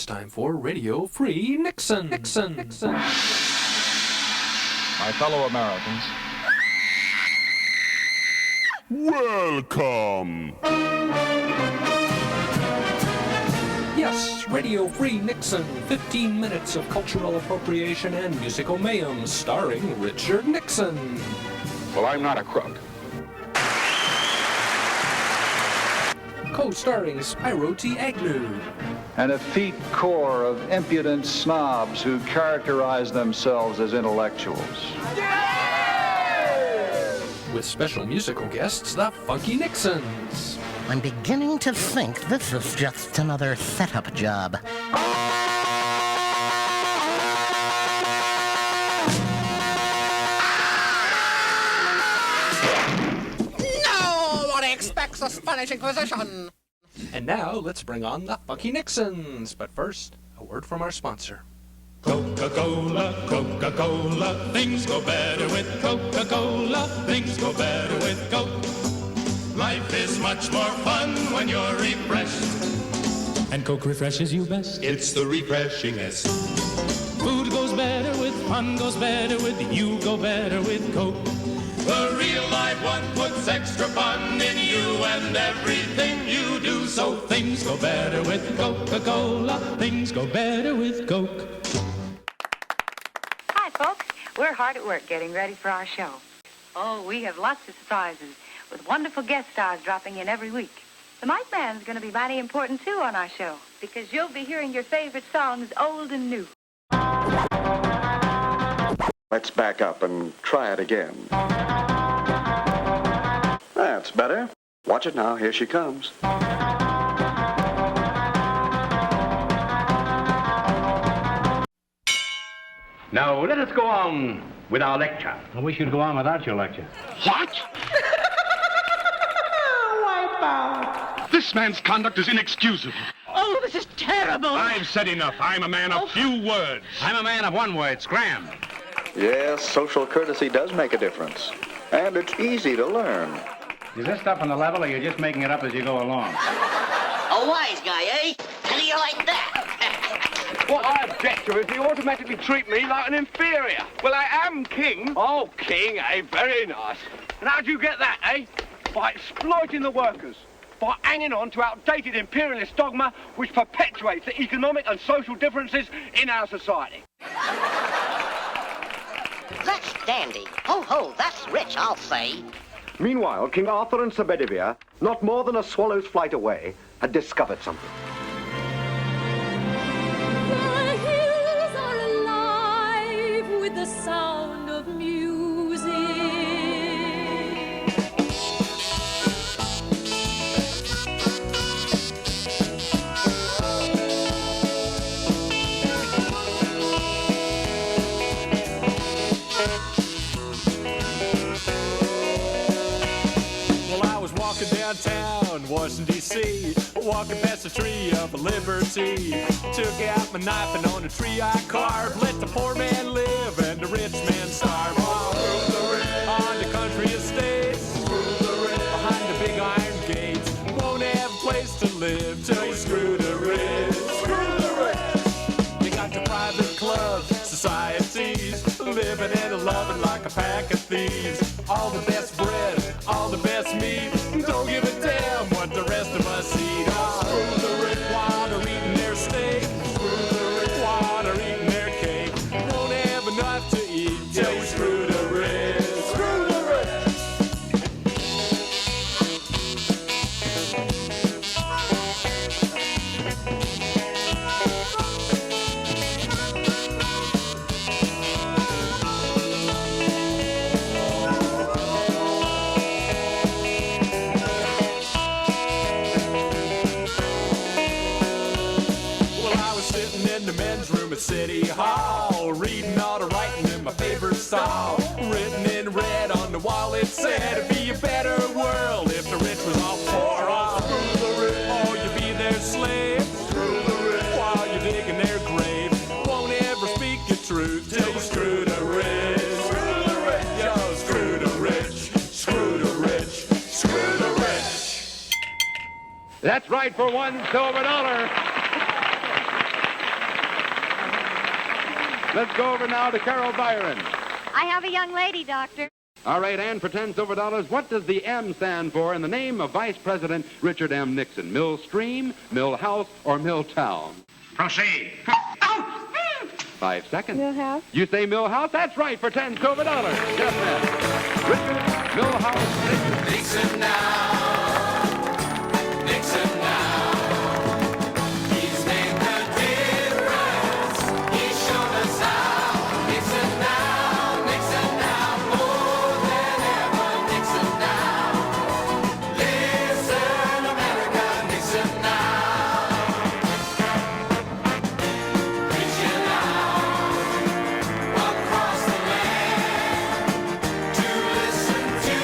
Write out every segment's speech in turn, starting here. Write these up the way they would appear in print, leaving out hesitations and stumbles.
it's time for Radio Free Nixon. Nixon. My fellow Americans. Welcome. Yes, Radio Free Nixon, 15 minutes of cultural appropriation and musical mayhem, starring Richard Nixon. Well, I'm not a crook. Co-starring Spiro Agnew. An effete corps of impudent snobs who characterize themselves as intellectuals. With special musical guests, the Funky Nixons. I'm beginning to think this is just another setup job. No one expects a Spanish Inquisition. And now, let's bring on the Funky Nixons. But first, a word from our sponsor. Coca-Cola, Coca-Cola, things go better with Coca-Cola, things go better with Coke. Life is much more fun when you're refreshed. And Coke refreshes you best. It's the refreshingest. Food goes better with fun, goes better with you, go better with Coke. The real live one puts extra fun in you and everything you do. So things go better with Coca-Cola, things go better with Coke. Hi, folks. We're hard at work getting ready for our show. Oh, we have lots of surprises with wonderful guest stars dropping in every week. The mic man's going to be mighty important, too, on our show, because you'll be hearing your favorite songs old and new. Let's back up and try it again. That's better. Watch it now. Here she comes. Now, let us go on with our lecture. Well, we should go on without your lecture. What? Wipe out. This man's conduct is inexcusable. Oh, this is terrible. I've said enough. I'm a man of few words. I'm a man of one word, scram. Yes, social courtesy does make a difference. And it's easy to learn. Is this stuff on the level, or you're just making it up as you go along? A wise guy, eh? How do you like that? What I object to is you automatically treat me like an inferior. Well, I am king. Oh, king, eh? Very nice. And how do you get that, eh? By exploiting the workers. By hanging on to outdated imperialist dogma which perpetuates the economic and social differences in our society. That's dandy. Ho, ho, that's rich, I'll say. Meanwhile, King Arthur and Sir Bedivere, not more than a swallow's flight away, had discovered something. The hills are alive with the sound of music. Downtown Washington, D.C., walking past the tree of liberty. Took out my knife and on a tree I carved. Let the poor man live and the rich man starve. On the country estates, behind the big iron gates. Won't have a place to live till you screw the rich. You got the private clubs, societies, living and loving like a pack of thieves. All the best bread, all the best meat. Don't give a damn what the rest of us eat. Oh, screw the rich while they're eating their steak. Screw the rich while they're eating their cake. Won't have enough to eat till you screw the rich. Screw the City Hall, reading all the writing in my favorite style. Written in red on the wall, it said it'd be a better world if the rich was all poor. Oh, screw the rich, oh, you be their slave. Screw the rich, while you're digging their grave. Won't ever speak your truth till you screw the rich. Screw the rich, yo, screw the rich. Screw the rich, screw the rich. That's right for $1 silver. Let's go over now to Carol Byron. I have a young lady, Doctor. All right, Ann, for 10 silver dollars, what does the M stand for in the name of Vice President Richard M. Nixon? Millstream, Millhouse, or Milltown? Proceed. 5 seconds. Milhous? You say Millhouse? That's right, for 10 silver dollars. Yes, ma'am. Richard Millhouse Nixon. Nixon now. Nixon now. He's made the difference. He's shown us how. Nixon now. Nixon now. More than ever. Nixon now. Listen, America. Nixon now. Reaching out across the land to listen to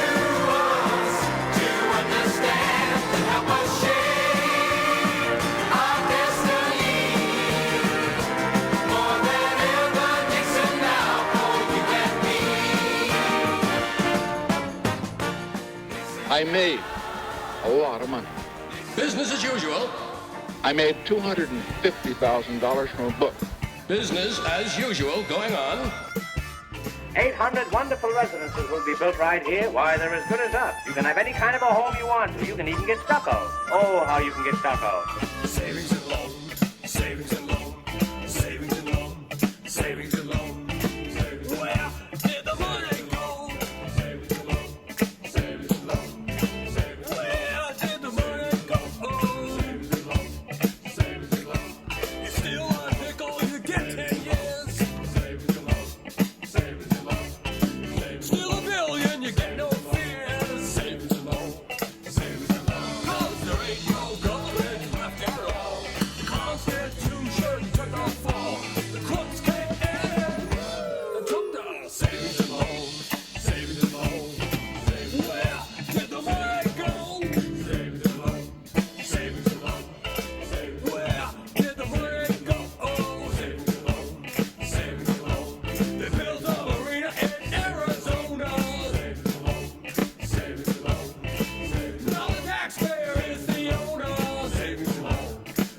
us, to understand and help us shape our destiny. More than ever, Nixon now for you and me. I made a lot of money. Business as usual. I made $250,000 from a book. Business as usual going on. 800 wonderful residences will be built right here. Why, they're as good as up. You can have any kind of a home you want to. You can even get stucco. Oh, how you can get stucco. Savings and loan. Savings and loan. Savings and loan. Savings and loan. Where did the money go? Savings and loan. Savings and loan. Where did the money go? Savings and loan. Savings and loan. You steal a nickel, you get 10 years. Savings and loan. Savings and loan. Steal $1 billion, you get no fear. Savings and loan. Savings and loan. 'Cause there ain't no government left at all. The Constitution took a fall. The crooks came in and took the savings and loan. Savings and loan. Where did the money go? Savings and loan. Savings and loan. Where did the money go? Oh, savings and loan. Savings and loan. They built a marina in Arizona. Savings and loan. Savings and loan. Now the taxpayer is the owner. Savings and loan.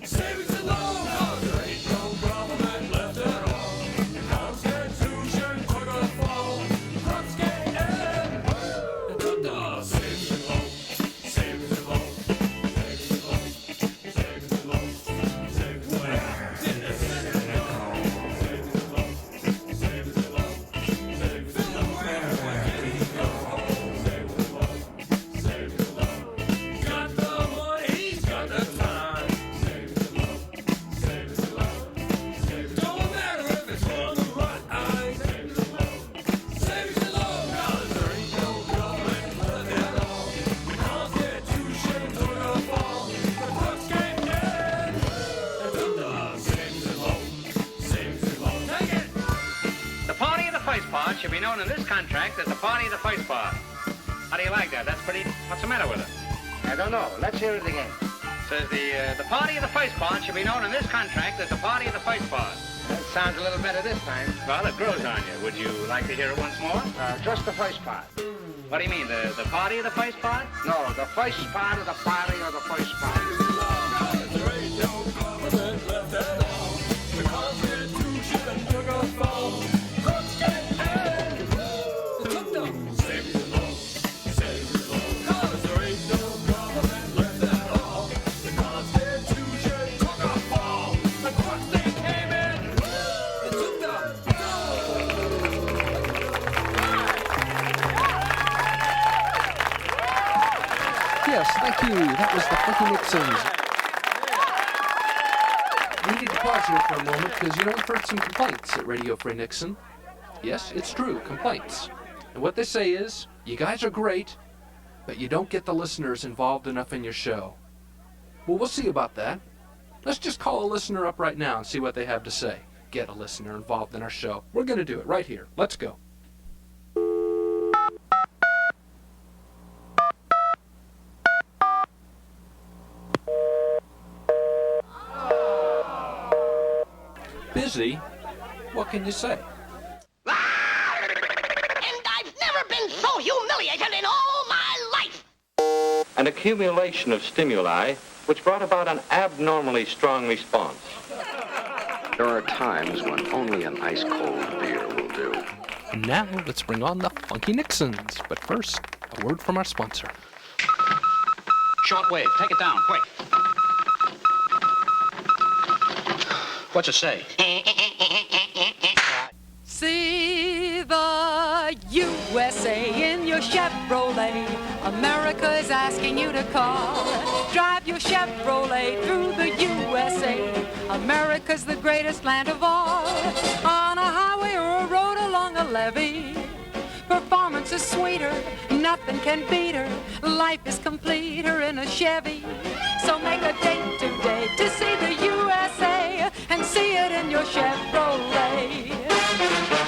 Savings and loan. 'Cause there ain't no government left at all. The Constitution took a fall. The crooks came in and took the savings and loan. Savings and loan. Savings and loan. Savings and loan. Where did the savings go? Savings and loan. Savings and loan. Savings and loan. Where did he go? Savings and loan. Savings and loan. Got the money, he's got the time. Savings and loan. Savings and loan. Don't matter if it's wrong or right. Savings and loan. Savings and loan. 'Cause there ain't no government left at all. The Constitution took a fall. The crooks came in and took the savings and loan. Savings and loan. Take it. The party of the first part should be known in this contract as the party of the first part. How do you like that? That's pretty... What's the matter with it? I don't know. Let's hear it again. Says the party of the first part should be known in this contract as the party of the first part. That sounds a little better this time. Well, it grows on you. Would you like to hear it once more? Just the first part. What do you mean, the party of the first part? No, the first part of the party of the first part. There ain't no government left at all. The Constitution took a fall. Crooks came in and took the savings and loan. Savings and loan. 'Cause there ain't no government left at all. The Constitution took a fall. The crooks they came in and took the Yes, thank you. That was the Funky Nixons. We need to pause here for a moment because, we've heard some complaints at Radio Free Nixon. Yes, it's true, complaints. And what they say is, you guys are great, but you don't get the listeners involved enough in your show. Well, we'll see about that. Let's just call a listener up right now and see what they have to say. Get a listener involved in our show. We're going to do it right here. Let's go. Busy? What can you say? And I've never been so humiliated in all my life! An accumulation of stimuli which brought about an abnormally strong response. There are times when only an ice-cold beer will do. And now, let's bring on the Funky Nixons. But first, a word from our sponsor. Shortwave, take it down, quick. What's it say? See the USA in your Chevrolet. America is asking you to call. Drive your Chevrolet through the USA. America's the greatest land of all. On a highway or a road along a levee, performance is sweeter, nothing can beat her. Life is completer in a Chevy. So make a date today to see the USA and see it in your Chevrolet.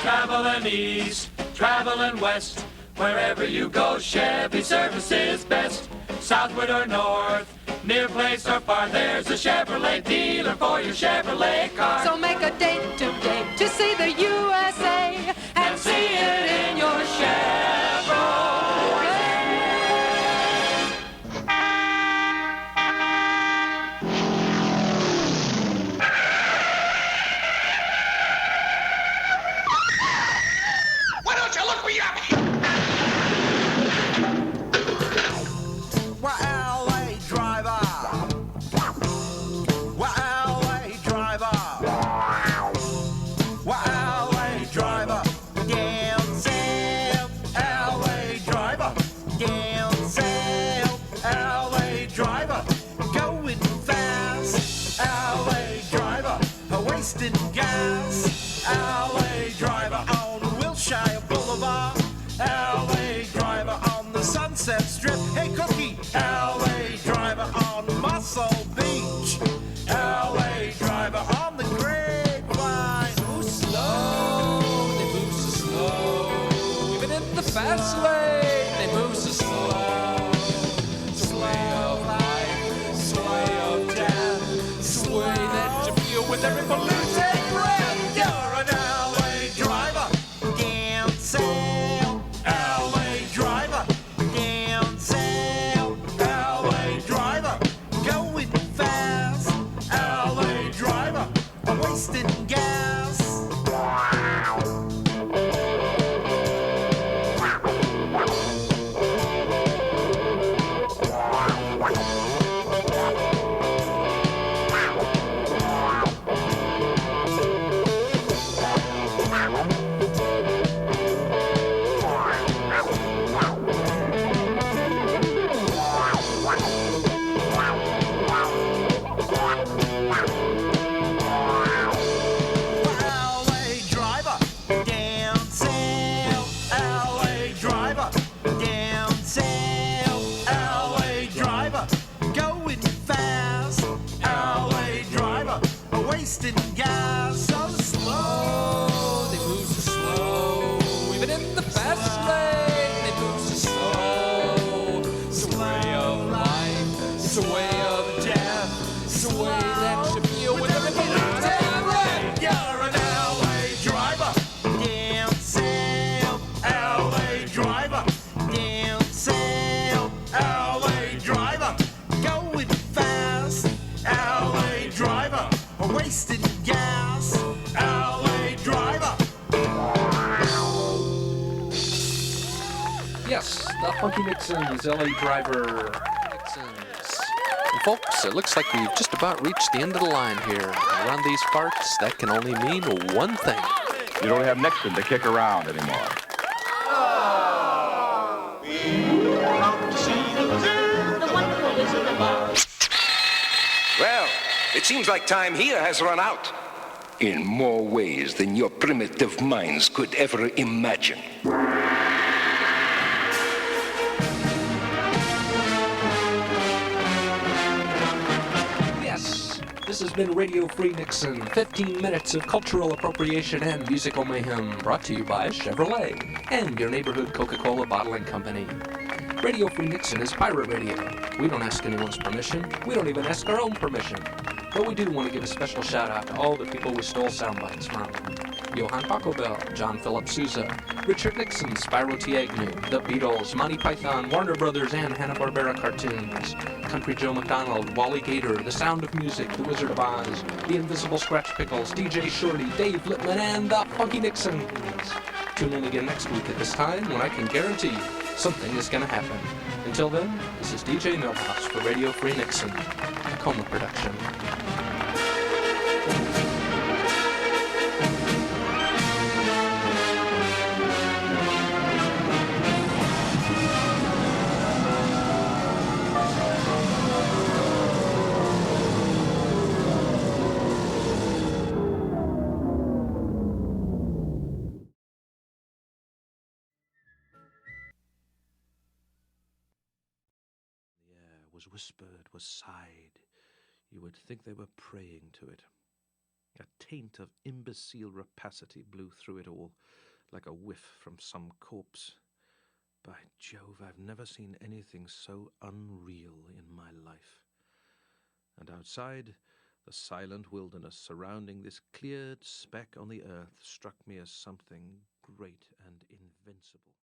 Traveling east, traveling west, wherever you go, Chevy service is best. Southward or north, near place or far, there's a Chevrolet dealer for your Chevrolet car. So make a date today to see the USA and see it in your Chevrolet. Why don't you look me up? Gas, LA driver on Wilshire Boulevard, LA driver on the Sunset Strip, hey Cookie, LA driver on Muscle Beach, LA driver on the Grapevine. Move slow, they move so slow. Even in the fast lane, they move so slow. Sway of life, sway of death, sway that you feel with every pollution. Funky Nixons, LA driver. Nixons. And folks, it looks like we've just about reached the end of the line here. Around these parts, that can only mean one thing. You don't have Nixon to kick around anymore. Well, it seems like time here has run out. In more ways than your primitive minds could ever imagine. This has been Radio Free Nixon, 15 minutes of cultural appropriation and musical mayhem, brought to you by Chevrolet and your neighborhood Coca-Cola bottling company. Radio Free Nixon is pirate radio. We don't ask anyone's permission. We don't even ask our own permission. But we do want to give a special shout out to all the people we stole sound bites from. Johann Pachelbel, John Philip Sousa, Richard Nixon, Spiro Agnew, The Beatles, Monty Python, Warner Brothers, and Hanna-Barbera cartoons, Country Joe McDonald, Wally Gator, The Sound of Music, The Wizard of Oz, The Invisible Scratch Pickles, DJ Shorty, Dave Lippman, and the Funky Nixons. Tune in again next week at this time when I can guarantee you something is going to happen. Until then, this is DJ Milhous for Radio Free Nixon, a Coma production. Was whispered, was sighed. You would think they were praying to it. A taint of imbecile rapacity blew through it all, like a whiff from some corpse. By Jove, I've never seen anything so unreal in my life. And outside, the silent wilderness surrounding this cleared speck on the earth struck me as something great and invincible.